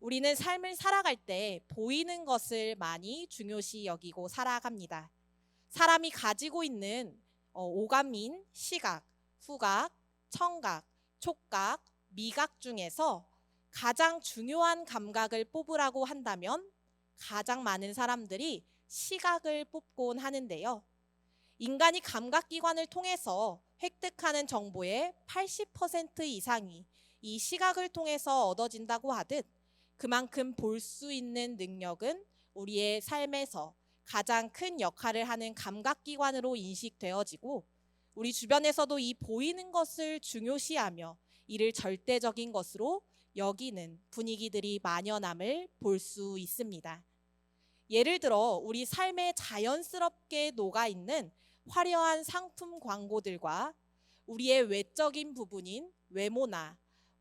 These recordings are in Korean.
우리는 삶을 살아갈 때 보이는 것을 많이 중요시 여기고 살아갑니다. 사람이 가지고 있는 오감인 시각, 후각, 청각, 촉각, 미각 중에서 가장 중요한 감각을 뽑으라고 한다면 가장 많은 사람들이 시각을 뽑곤 하는데요. 인간이 감각기관을 통해서 획득하는 정보의 80% 이상이 이 시각을 통해서 얻어진다고 하듯 그만큼 볼 수 있는 능력은 우리의 삶에서 가장 큰 역할을 하는 감각기관으로 인식되어지고 우리 주변에서도 이 보이는 것을 중요시하며 이를 절대적인 것으로 여기는 분위기들이 만연함을 볼 수 있습니다. 예를 들어 우리 삶에 자연스럽게 녹아있는 화려한 상품 광고들과 우리의 외적인 부분인 외모나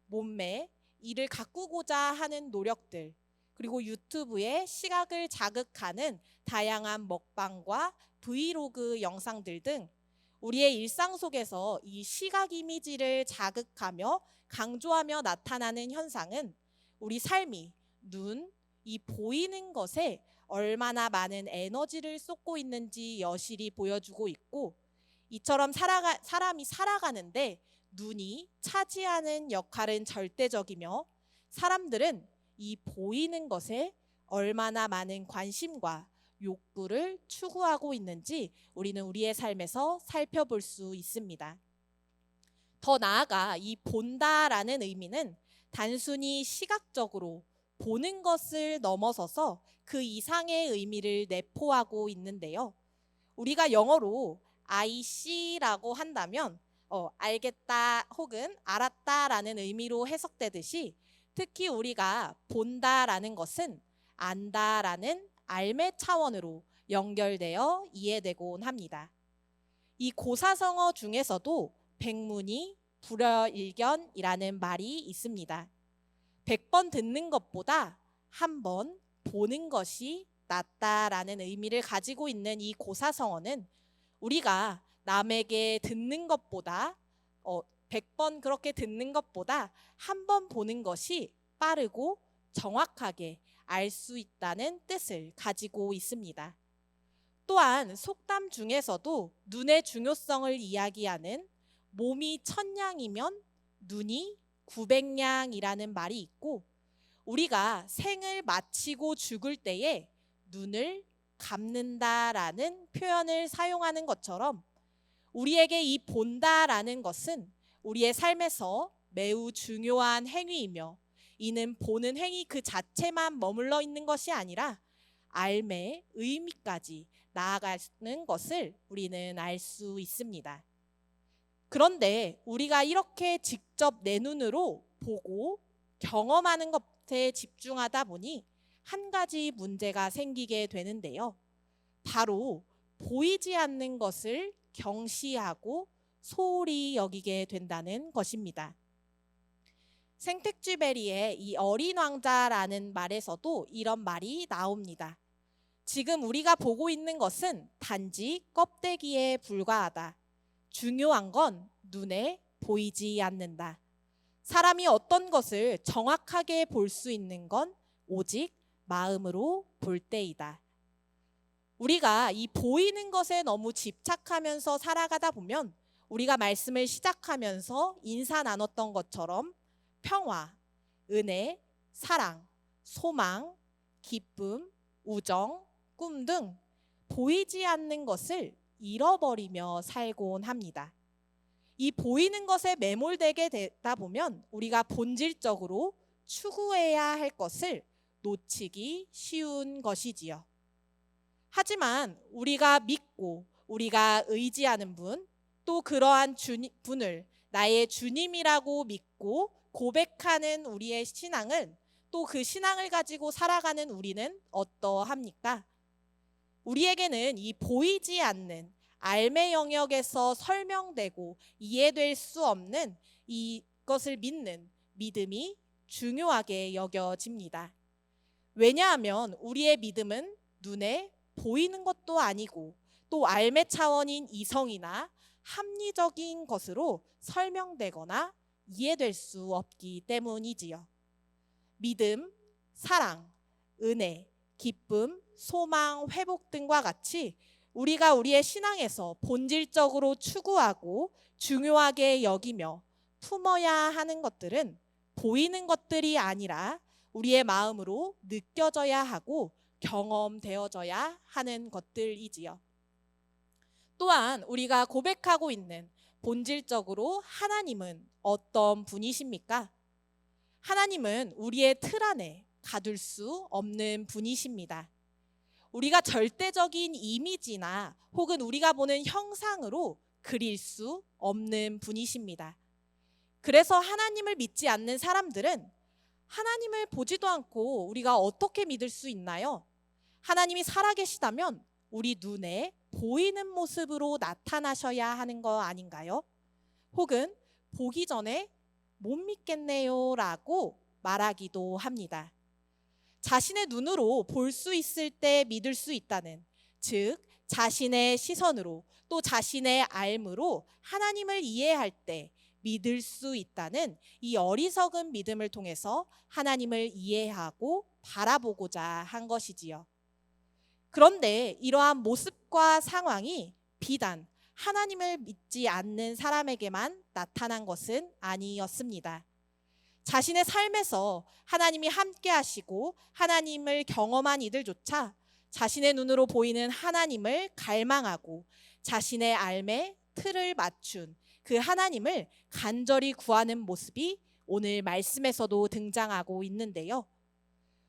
몸매, 이를 가꾸고자 하는 노력들, 그리고 유튜브의 시각을 자극하는 다양한 먹방과 브이로그 영상들 등 우리의 일상 속에서 이 시각 이미지를 자극하며 강조하며 나타나는 현상은 우리 삶이 이 보이는 것에 얼마나 많은 에너지를 쏟고 있는지 여실히 보여주고 있고, 이처럼 사람이 살아가는데 눈이 차지하는 역할은 절대적이며 사람들은 이 보이는 것에 얼마나 많은 관심과 욕구를 추구하고 있는지 우리는 우리의 삶에서 살펴볼 수 있습니다. 더 나아가 이 본다라는 의미는 단순히 시각적으로 보는 것을 넘어서서 그 이상의 의미를 내포하고 있는데요. 우리가 영어로 I see라고 한다면 알겠다 혹은 알았다라는 의미로 해석되듯이 특히 우리가 본다라는 것은 안다라는 알매 차원으로 연결되어 이해되곤 합니다. 이 고사성어 중에서도 백문이 불여일견이라는 말이 있습니다. 100번 듣는 것보다 한 번 보는 것이 낫다라는 의미를 가지고 있는 이 고사성어는 우리가 남에게 듣는 것보다 100번 그렇게 듣는 것보다 한 번 보는 것이 빠르고 정확하게 알 수 있다는 뜻을 가지고 있습니다. 또한 속담 중에서도 눈의 중요성을 이야기하는 몸이 1000냥이면 눈이 900냥이라는 말이 있고, 우리가 생을 마치고 죽을 때에 눈을 감는다라는 표현을 사용하는 것처럼 우리에게 이 본다라는 것은 우리의 삶에서 매우 중요한 행위이며 이는 보는 행위 그 자체만 머물러 있는 것이 아니라 알매 의미까지 나아가는 것을 우리는 알 수 있습니다. 그런데 우리가 이렇게 직접 내 눈으로 보고 경험하는 것에 집중하다 보니 한 가지 문제가 생기게 되는데요. 바로 보이지 않는 것을 경시하고 소홀히 여기게 된다는 것입니다. 생텍쥐베리의 이 어린 왕자라는 말에서도 이런 말이 나옵니다. 지금 우리가 보고 있는 것은 단지 껍데기에 불과하다. 중요한 건 눈에 보이지 않는다. 사람이 어떤 것을 정확하게 볼 수 있는 건 오직 마음으로 볼 때이다. 우리가 이 보이는 것에 너무 집착하면서 살아가다 보면 우리가 말씀을 시작하면서 인사 나눴던 것처럼 평화, 은혜, 사랑, 소망, 기쁨, 우정, 꿈 등 보이지 않는 것을 잃어버리며 살곤 합니다. 이 보이는 것에 매몰되게 되다 보면 우리가 본질적으로 추구해야 할 것을 놓치기 쉬운 것이지요. 하지만 우리가 믿고 우리가 의지하는 분, 또 그러한 분을 나의 주님이라고 믿고 고백하는 우리의 신앙은 또 그 신앙을 가지고 살아가는 우리는 어떠합니까? 우리에게는 이 보이지 않는 알매 영역에서 설명되고 이해될 수 없는 이것을 믿는 믿음이 중요하게 여겨집니다. 왜냐하면 우리의 믿음은 눈에 보이는 것도 아니고 또 알매 차원인 이성이나 합리적인 것으로 설명되거나 이해될 수 없기 때문이지요. 믿음, 사랑, 은혜, 기쁨, 소망, 회복 등과 같이 우리가 우리의 신앙에서 본질적으로 추구하고 중요하게 여기며 품어야 하는 것들은 보이는 것들이 아니라 우리의 마음으로 느껴져야 하고 경험되어져야 하는 것들이지요. 또한 우리가 고백하고 있는 본질적으로 하나님은 어떤 분이십니까? 하나님은 우리의 틀 안에 가둘 수 없는 분이십니다. 우리가 절대적인 이미지나 혹은 우리가 보는 형상으로 그릴 수 없는 분이십니다. 그래서 하나님을 믿지 않는 사람들은 하나님을 보지도 않고 우리가 어떻게 믿을 수 있나요? 하나님이 살아계시다면 우리 눈에 보이는 모습으로 나타나셔야 하는 거 아닌가요? 혹은 보기 전에 못 믿겠네요 라고 말하기도 합니다. 자신의 눈으로 볼 수 있을 때 믿을 수 있다는, 즉 자신의 시선으로 또 자신의 알므로 하나님을 이해할 때 믿을 수 있다는 이 어리석은 믿음을 통해서 하나님을 이해하고 바라보고자 한 것이지요. 그런데 이러한 모습과 상황이 비단 하나님을 믿지 않는 사람에게만 나타난 것은 아니었습니다. 자신의 삶에서 하나님이 함께 하시고 하나님을 경험한 이들조차 자신의 눈으로 보이는 하나님을 갈망하고 자신의 삶에 틀을 맞춘 그 하나님을 간절히 구하는 모습이 오늘 말씀에서도 등장하고 있는데요.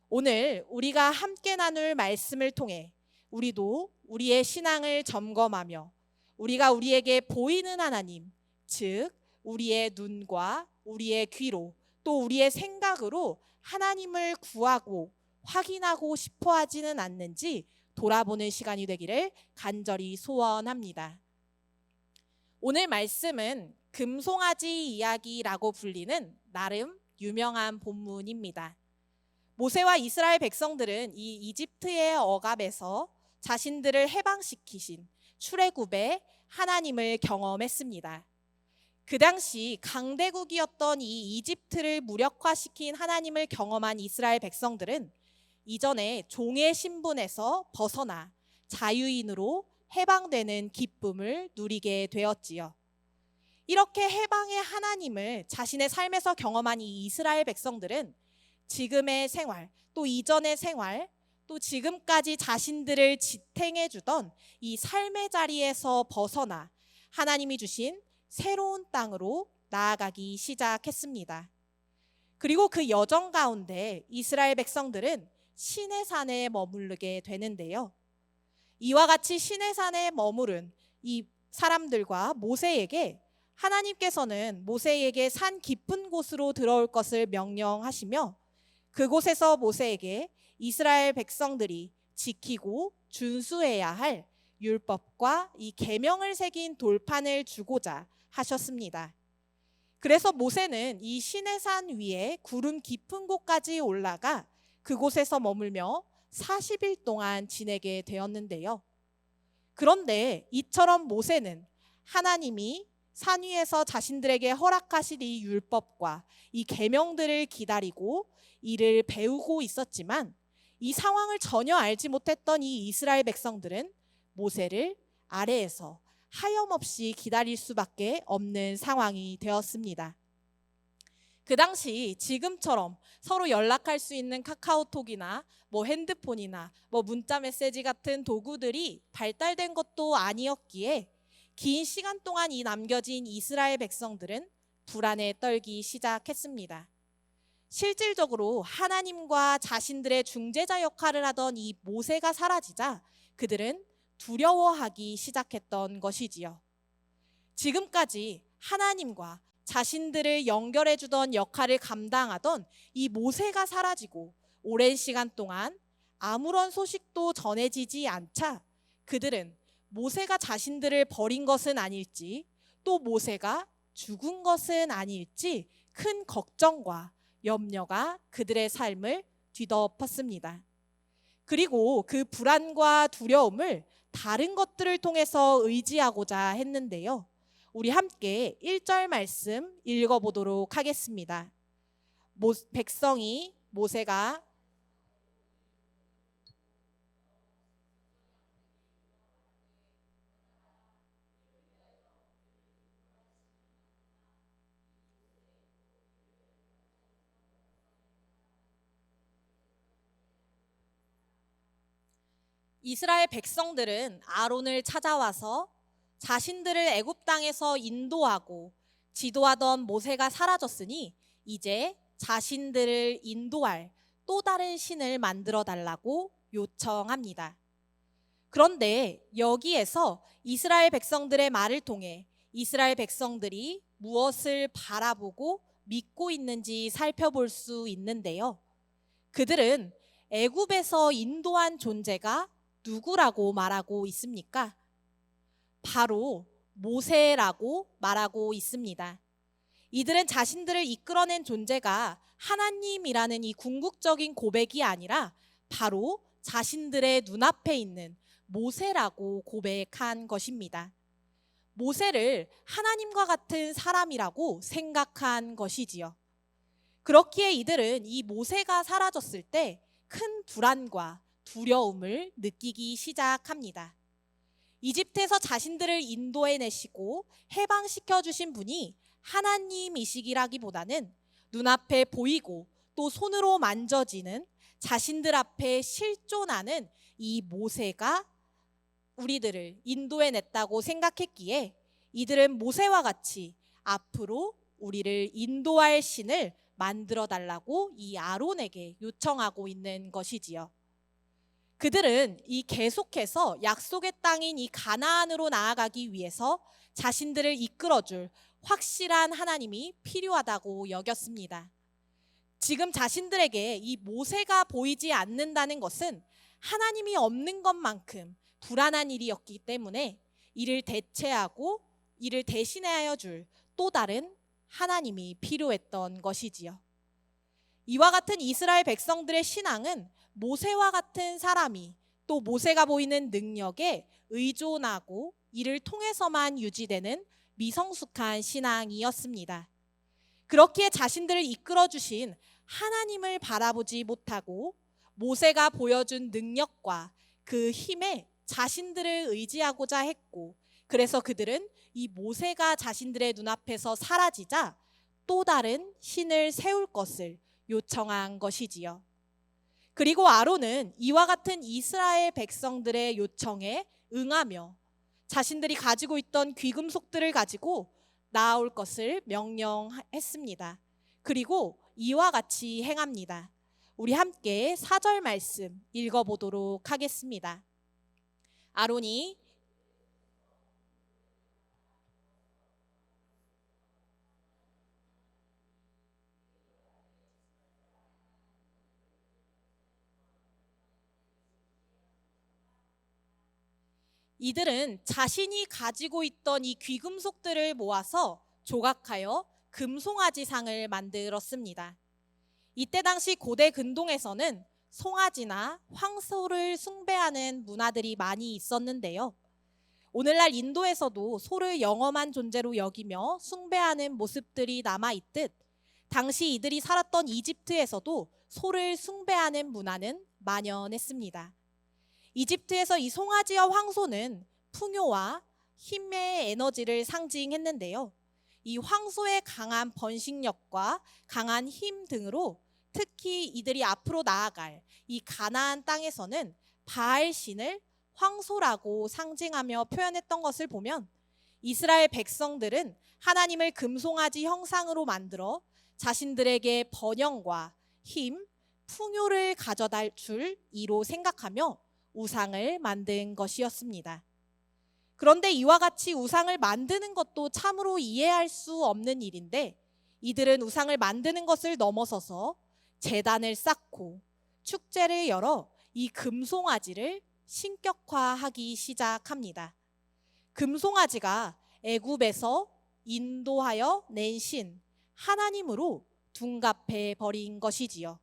오늘 우리가 함께 나눌 말씀을 통해 우리도 우리의 신앙을 점검하며 우리가 우리에게 보이는 하나님, 즉 우리의 눈과 우리의 귀로 또 우리의 생각으로 하나님을 구하고 확인하고 싶어 하지는 않는지 돌아보는 시간이 되기를 간절히 소원합니다. 오늘 말씀은 금송아지 이야기라고 불리는 나름 유명한 본문입니다. 모세와 이스라엘 백성들은 이 이집트의 억압에서 자신들을 해방시키신 출애굽의 하나님을 경험했습니다. 그 당시 강대국이었던 이 이집트를 무력화시킨 하나님을 경험한 이스라엘 백성들은 이전에 종의 신분에서 벗어나 자유인으로 해방되는 기쁨을 누리게 되었지요. 이렇게 해방의 하나님을 자신의 삶에서 경험한 이 이스라엘 백성들은 지금의 생활, 또 이전의 생활, 또 지금까지 자신들을 지탱해 주던 이 삶의 자리에서 벗어나 하나님이 주신 새로운 땅으로 나아가기 시작했습니다. 그리고 그 여정 가운데 이스라엘 백성들은 시내산에 머무르게 되는데요. 이와 같이 시내산에 머무른 이 사람들과 모세에게 하나님께서는 모세에게 산 깊은 곳으로 들어올 것을 명령하시며 그곳에서 모세에게 이스라엘 백성들이 지키고 준수해야 할 율법과 이 계명을 새긴 돌판을 주고자 하셨습니다. 그래서 모세는 이 시내산 위에 구름 깊은 곳까지 올라가 그곳에서 머물며 40일 동안 지내게 되었는데요. 그런데 이처럼 모세는 하나님이 산 위에서 자신들에게 허락하실 이 율법과 이 계명들을 기다리고 이를 배우고 있었지만 이 상황을 전혀 알지 못했던 이 이스라엘 백성들은 모세를 아래에서 하염없이 기다릴 수밖에 없는 상황이 되었습니다. 그 당시 지금처럼 서로 연락할 수 있는 카카오톡이나 핸드폰이나 문자 메시지 같은 도구들이 발달된 것도 아니었기에 긴 시간 동안 이 남겨진 이스라엘 백성들은 불안에 떨기 시작했습니다. 실질적으로 하나님과 자신들의 중재자 역할을 하던 이 모세가 사라지자 그들은 두려워하기 시작했던 것이지요. 지금까지 하나님과 자신들을 연결해 주던 역할을 감당하던 이 모세가 사라지고 오랜 시간 동안 아무런 소식도 전해지지 않자 그들은 모세가 자신들을 버린 것은 아닐지 또 모세가 죽은 것은 아닐지 큰 걱정과 염려가 그들의 삶을 뒤덮었습니다. 그리고 그 불안과 두려움을 다른 것들을 통해서 의지하고자 했는데요. 우리 함께 1절 말씀 읽어보도록 하겠습니다. 백성이 모세가 이스라엘 백성들은 아론을 찾아와서 자신들을 애굽 땅에서 인도하고 지도하던 모세가 사라졌으니 이제 자신들을 인도할 또 다른 신을 만들어 달라고 요청합니다. 그런데 여기에서 이스라엘 백성들의 말을 통해 이스라엘 백성들이 무엇을 바라보고 믿고 있는지 살펴볼 수 있는데요. 그들은 애굽에서 인도한 존재가 누구라고 말하고 있습니까? 바로 모세라고 말하고 있습니다. 이들은 자신들을 이끌어낸 존재가 하나님이라는 이 궁극적인 고백이 아니라 바로 자신들의 눈앞에 있는 모세라고 고백한 것입니다. 모세를 하나님과 같은 사람이라고 생각한 것이지요. 그렇기에 이들은 이 모세가 사라졌을 때 큰 불안과 두려움을 느끼기 시작합니다. 이집트에서 자신들을 인도해내시고 해방시켜 주신 분이 하나님이시기라기보다는 눈앞에 보이고 또 손으로 만져지는 자신들 앞에 실존하는 이 모세가 우리들을 인도해냈다고 생각했기에 이들은 모세와 같이 앞으로 우리를 인도할 신을 만들어 달라고 이 아론에게 요청하고 있는 것이지요. 그들은 이 계속해서 약속의 땅인 이 가나안으로 나아가기 위해서 자신들을 이끌어줄 확실한 하나님이 필요하다고 여겼습니다. 지금 자신들에게 이 모세가 보이지 않는다는 것은 하나님이 없는 것만큼 불안한 일이었기 때문에 이를 대체하고 이를 대신하여 줄 또 다른 하나님이 필요했던 것이지요. 이와 같은 이스라엘 백성들의 신앙은 모세와 같은 사람이 또 모세가 보이는 능력에 의존하고 이를 통해서만 유지되는 미성숙한 신앙이었습니다. 그렇기에 자신들을 이끌어 주신 하나님을 바라보지 못하고 모세가 보여준 능력과 그 힘에 자신들을 의지하고자 했고, 그래서 그들은 이 모세가 자신들의 눈앞에서 사라지자 또 다른 신을 세울 것을 요청한 것이지요. 그리고 아론은 이와 같은 이스라엘 백성들의 요청에 응하며 자신들이 가지고 있던 귀금속들을 가지고 나아올 것을 명령했습니다. 그리고 이와 같이 행합니다. 우리 함께 4절 말씀 읽어보도록 하겠습니다. 아론이 이들은 자신이 가지고 있던 이 귀금속들을 모아서 조각하여 금송아지상을 만들었습니다. 이때 당시 고대 근동에서는 송아지나 황소를 숭배하는 문화들이 많이 있었는데요. 오늘날 인도에서도 소를 영험한 존재로 여기며 숭배하는 모습들이 남아있듯 당시 이들이 살았던 이집트에서도 소를 숭배하는 문화는 만연했습니다. 이집트에서 이 송아지와 황소는 풍요와 힘의 에너지를 상징했는데요. 이 황소의 강한 번식력과 강한 힘 등으로 특히 이들이 앞으로 나아갈 이 가나안 땅에서는 바알 신을 황소라고 상징하며 표현했던 것을 보면 이스라엘 백성들은 하나님을 금송아지 형상으로 만들어 자신들에게 번영과 힘, 풍요를 가져다 줄 이로 생각하며 우상을 만든 것이었습니다. 그런데 이와 같이 우상을 만드는 것도 참으로 이해할 수 없는 일인데 이들은 우상을 만드는 것을 넘어서서 제단을 쌓고 축제를 열어 이 금송아지를 신격화하기 시작합니다. 금송아지가 애굽에서 인도하여 낸 신 하나님으로 둔갑해 버린 것이지요.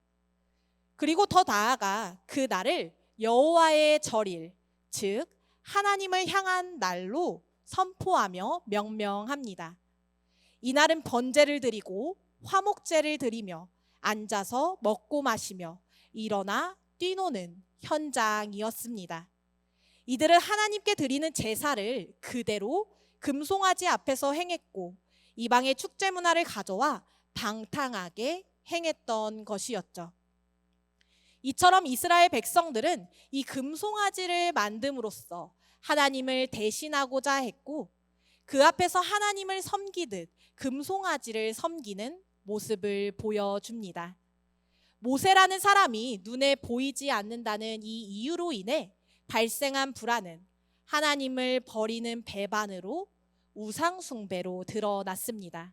그리고 더 나아가 그 날을 여호와의 절일, 즉 하나님을 향한 날로 선포하며 명명합니다. 이날은 번제를 드리고 화목제를 드리며 앉아서 먹고 마시며 일어나 뛰노는 현장이었습니다. 이들은 하나님께 드리는 제사를 그대로 금송아지 앞에서 행했고 이방의 축제 문화를 가져와 방탕하게 행했던 것이었죠. 이처럼 이스라엘 백성들은 이 금송아지를 만듦으로써 하나님을 대신하고자 했고 그 앞에서 하나님을 섬기듯 금송아지를 섬기는 모습을 보여줍니다. 모세라는 사람이 눈에 보이지 않는다는 이 이유로 인해 발생한 불안은 하나님을 버리는 배반으로 우상숭배로 드러났습니다.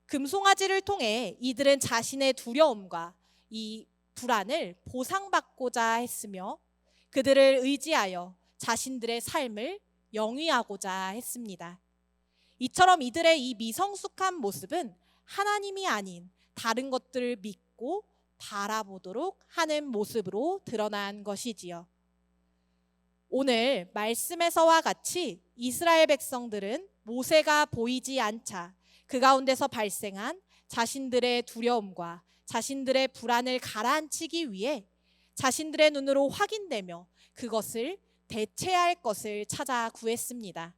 금송아지를 통해 이들은 자신의 두려움과 이 불안을 보상받고자 했으며 그들을 의지하여 자신들의 삶을 영위하고자 했습니다. 이처럼 이들의 이 미성숙한 모습은 하나님이 아닌 다른 것들을 믿고 바라보도록 하는 모습으로 드러난 것이지요. 오늘 말씀에서와 같이 이스라엘 백성들은 모세가 보이지 않자 그 가운데서 발생한 자신들의 두려움과 자신들의 불안을 가라앉히기 위해 자신들의 눈으로 확인되며 그것을 대체할 것을 찾아 구했습니다.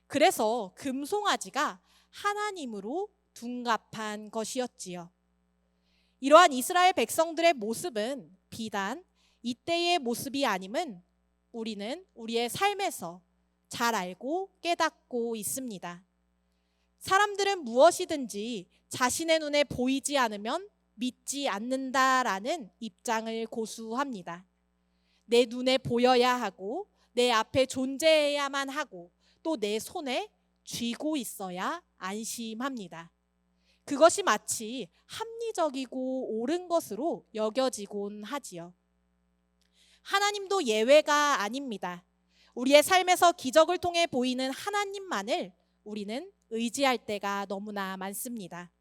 그래서 금송아지가 하나님으로 둔갑한 것이었지요. 이러한 이스라엘 백성들의 모습은 비단 이때의 모습이 아님은 우리는 우리의 삶에서 잘 알고 깨닫고 있습니다. 사람들은 무엇이든지 자신의 눈에 보이지 않으면 믿지 않는다라는 입장을 고수합니다. 내 눈에 보여야 하고 내 앞에 존재해야만 하고 또 내 손에 쥐고 있어야 안심합니다. 그것이 마치 합리적이고 옳은 것으로 여겨지곤 하지요. 하나님도 예외가 아닙니다. 우리의 삶에서 기적을 통해 보이는 하나님만을 우리는 의지할 때가 너무나 많습니다.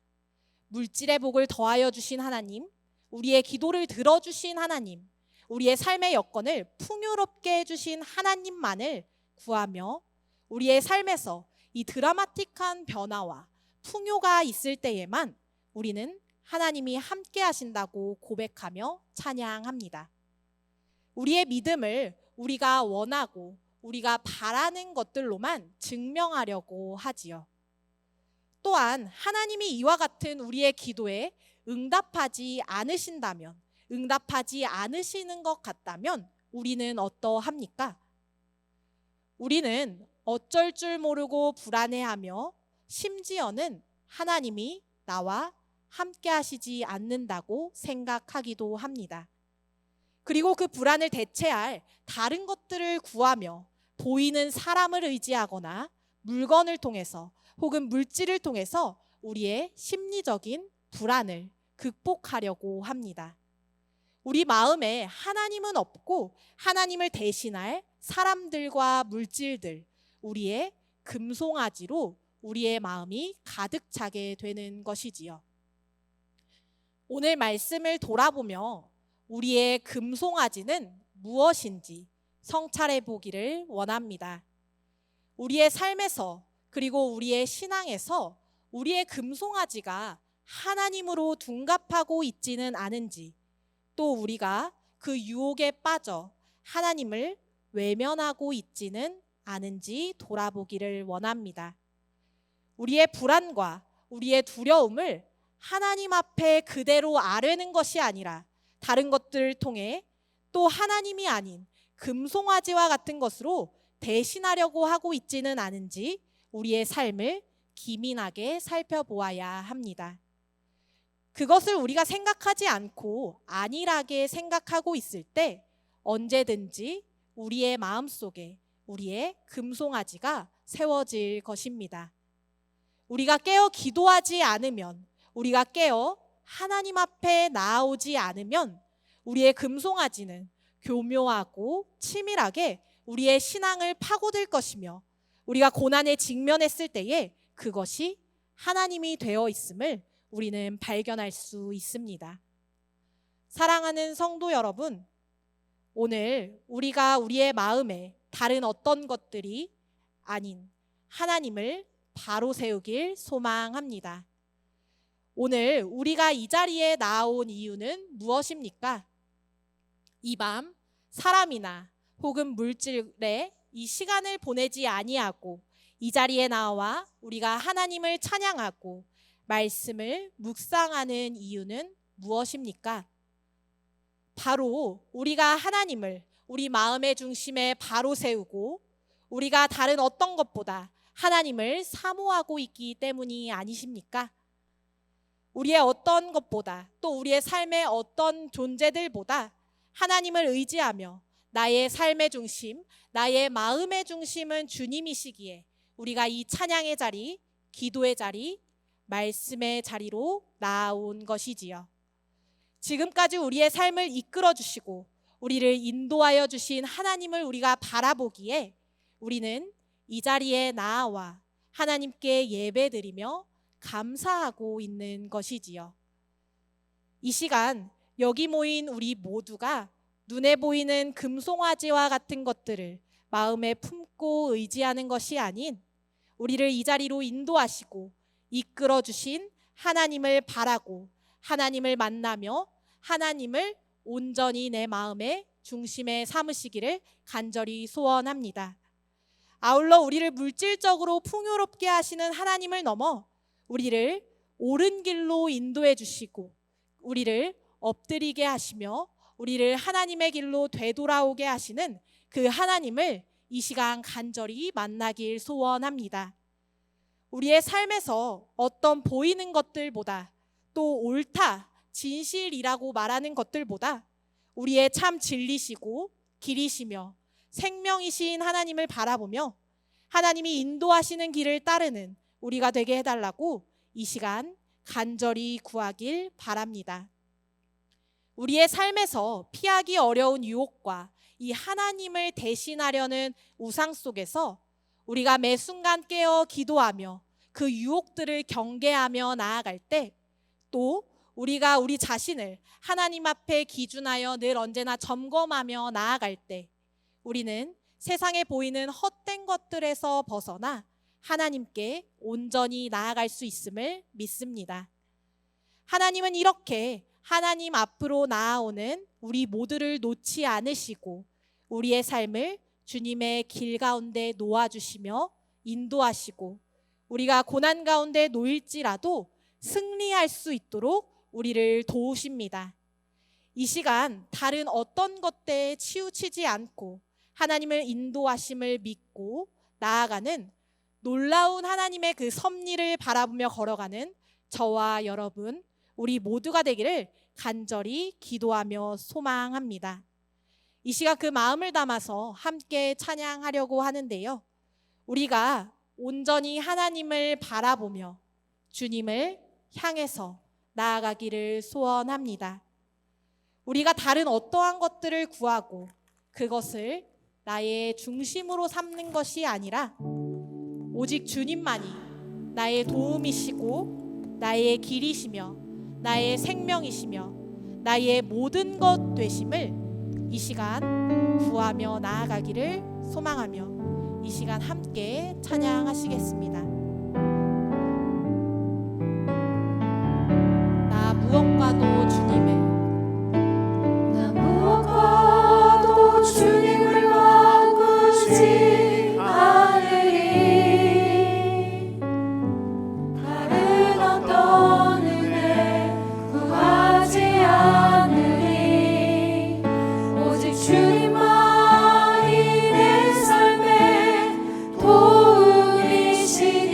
물질의 복을 더하여 주신 하나님, 우리의 기도를 들어주신 하나님, 우리의 삶의 여건을 풍요롭게 해주신 하나님만을 구하며 우리의 삶에서 이 드라마틱한 변화와 풍요가 있을 때에만 우리는 하나님이 함께 하신다고 고백하며 찬양합니다. 우리의 믿음을 우리가 원하고 우리가 바라는 것들로만 증명하려고 하지요. 또한 하나님이 이와 같은 우리의 기도에 응답하지 않으신다면, 응답하지 않으시는 것 같다면 우리는 어떠합니까? 우리는 어쩔 줄 모르고 불안해하며 심지어는 하나님이 나와 함께 하시지 않는다고 생각하기도 합니다. 그리고 그 불안을 대체할 다른 것들을 구하며 보이는 사람을 의지하거나 물건을 통해서 혹은 물질을 통해서 우리의 심리적인 불안을 극복하려고 합니다. 우리 마음에 하나님은 없고 하나님을 대신할 사람들과 물질들, 우리의 금송아지로 우리의 마음이 가득 차게 되는 것이지요. 오늘 말씀을 돌아보며 우리의 금송아지는 무엇인지 성찰해 보기를 원합니다. 우리의 삶에서 그리고 우리의 신앙에서 우리의 금송아지가 하나님으로 둔갑하고 있지는 않은지, 또 우리가 그 유혹에 빠져 하나님을 외면하고 있지는 않은지 돌아보기를 원합니다. 우리의 불안과 우리의 두려움을 하나님 앞에 그대로 아뢰는 것이 아니라 다른 것들을 통해 또 하나님이 아닌 금송아지와 같은 것으로 대신하려고 하고 있지는 않은지 우리의 삶을 기민하게 살펴보아야 합니다. 그것을 우리가 생각하지 않고 안일하게 생각하고 있을 때 언제든지 우리의 마음속에 우리의 금송아지가 세워질 것입니다. 우리가 깨어 기도하지 않으면, 우리가 깨어 하나님 앞에 나아오지 않으면 우리의 금송아지는 교묘하고 치밀하게 우리의 신앙을 파고들 것이며 우리가 고난에 직면했을 때에 그것이 하나님이 되어 있음을 우리는 발견할 수 있습니다. 사랑하는 성도 여러분, 오늘 우리가 우리의 마음에 다른 어떤 것들이 아닌 하나님을 바로 세우길 소망합니다. 오늘 우리가 이 자리에 나온 이유는 무엇입니까? 이 밤 사람이나 혹은 물질에 이 시간을 보내지 아니하고 이 자리에 나와 우리가 하나님을 찬양하고 말씀을 묵상하는 이유는 무엇입니까? 바로 우리가 하나님을 우리 마음의 중심에 바로 세우고 우리가 다른 어떤 것보다 하나님을 사모하고 있기 때문이 아니십니까? 우리의 어떤 것보다 또 우리의 삶의 어떤 존재들보다 하나님을 의지하며 나의 삶의 중심, 나의 마음의 중심은 주님이시기에 우리가 이 찬양의 자리, 기도의 자리, 말씀의 자리로 나아온 것이지요. 지금까지 우리의 삶을 이끌어 주시고 우리를 인도하여 주신 하나님을 우리가 바라보기에 우리는 이 자리에 나아와 하나님께 예배드리며 감사하고 있는 것이지요. 이 시간 여기 모인 우리 모두가 눈에 보이는 금송아지와 같은 것들을 마음에 품고 의지하는 것이 아닌 우리를 이 자리로 인도하시고 이끌어 주신 하나님을 바라고 하나님을 만나며 하나님을 온전히 내 마음의 중심에 삼으시기를 간절히 소원합니다. 아울러 우리를 물질적으로 풍요롭게 하시는 하나님을 넘어 우리를 옳은 길로 인도해 주시고 우리를 엎드리게 하시며 우리를 하나님의 길로 되돌아오게 하시는 그 하나님을 이 시간 간절히 만나길 소원합니다. 우리의 삶에서 어떤 보이는 것들보다 또 옳다, 진실이라고 말하는 것들보다 우리의 참 진리시고 길이시며 생명이신 하나님을 바라보며 하나님이 인도하시는 길을 따르는 우리가 되게 해달라고 이 시간 간절히 구하길 바랍니다. 우리의 삶에서 피하기 어려운 유혹과 이 하나님을 대신하려는 우상 속에서 우리가 매 순간 깨어 기도하며 그 유혹들을 경계하며 나아갈 때 또 우리가 우리 자신을 하나님 앞에 기준하여 늘 언제나 점검하며 나아갈 때 우리는 세상에 보이는 헛된 것들에서 벗어나 하나님께 온전히 나아갈 수 있음을 믿습니다. 하나님은 이렇게 하나님 앞으로 나아오는 우리 모두를 놓지 않으시고 우리의 삶을 주님의 길 가운데 놓아주시며 인도하시고 우리가 고난 가운데 놓일지라도 승리할 수 있도록 우리를 도우십니다. 이 시간 다른 어떤 것들에 치우치지 않고 하나님을 인도하심을 믿고 나아가는 놀라운 하나님의 그 섭리를 바라보며 걸어가는 저와 여러분 우리 모두가 되기를 간절히 기도하며 소망합니다. 이 시간 그 마음을 담아서 함께 찬양하려고 하는데요. 우리가 온전히 하나님을 바라보며 주님을 향해서 나아가기를 소원합니다. 우리가 다른 어떠한 것들을 구하고 그것을 나의 중심으로 삼는 것이 아니라 오직 주님만이 나의 도움이시고 나의 길이시며 나의 생명이시며 나의 모든 것 되심을 이 시간 구하며 나아가기를 소망하며 이 시간 함께 찬양하시겠습니다. 나 무엇과도 주님을 바꾸지 않으리 다른 어떤 은혜 구하지 않으리 오직 주님만이 내 삶의 도움이시니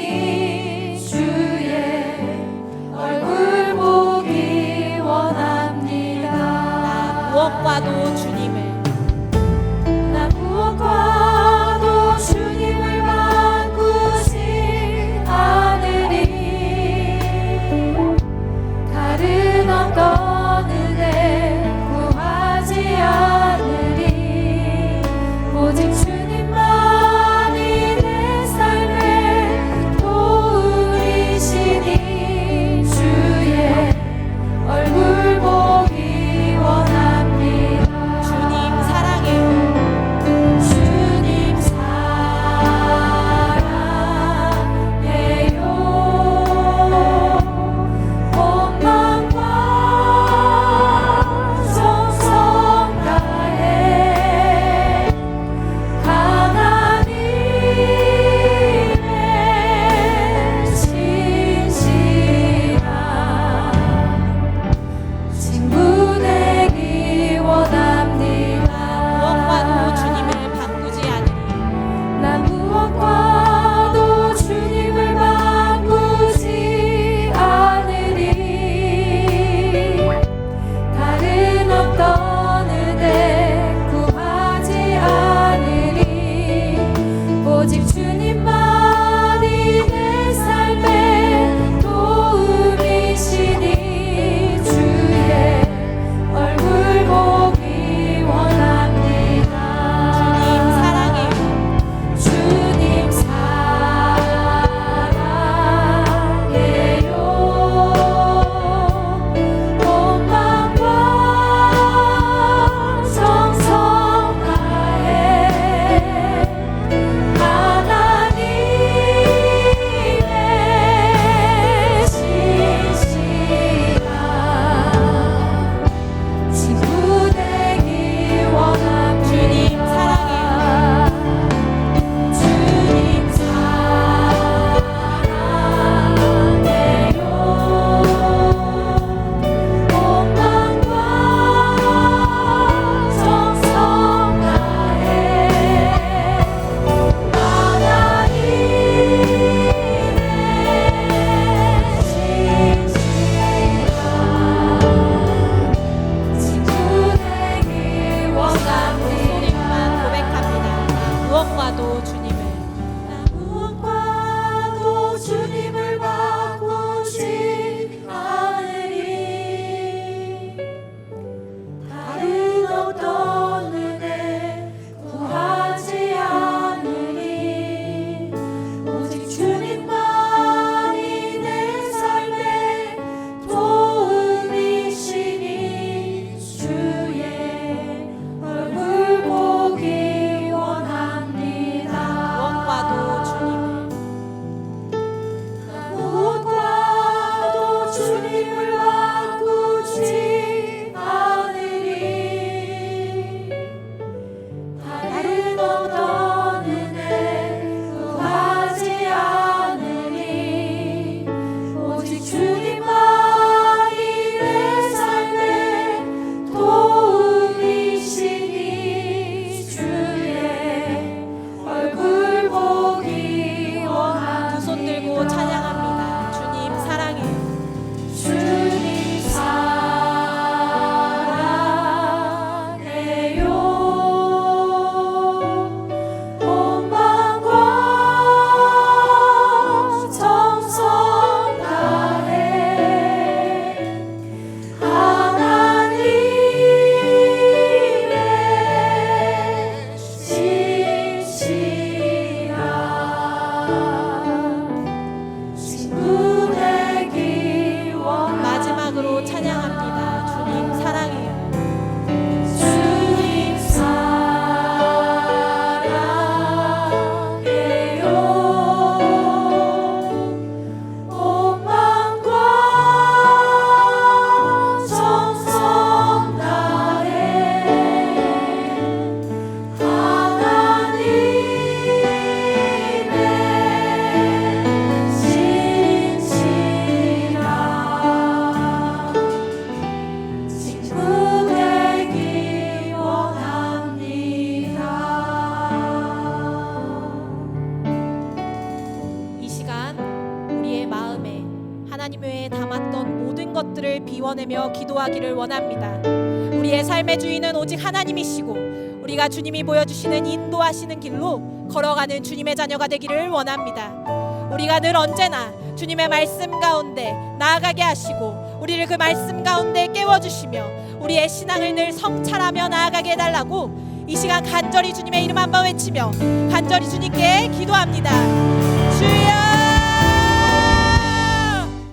하나님 외에 담았던 모든 것들을 비워내며 기도하기를 원합니다. 우리의 삶의 주인은 오직 하나님이시고 우리가 주님이 보여주시는 인도하시는 길로 걸어가는 주님의 자녀가 되기를 원합니다. 우리가 늘 언제나 주님의 말씀 가운데 나아가게 하시고 우리를 그 말씀 가운데 깨워주시며 우리의 신앙을 늘 성찰하며 나아가게 해달라고 이 시간 간절히 주님의 이름 한번 외치며 간절히 주님께 기도합니다. 주여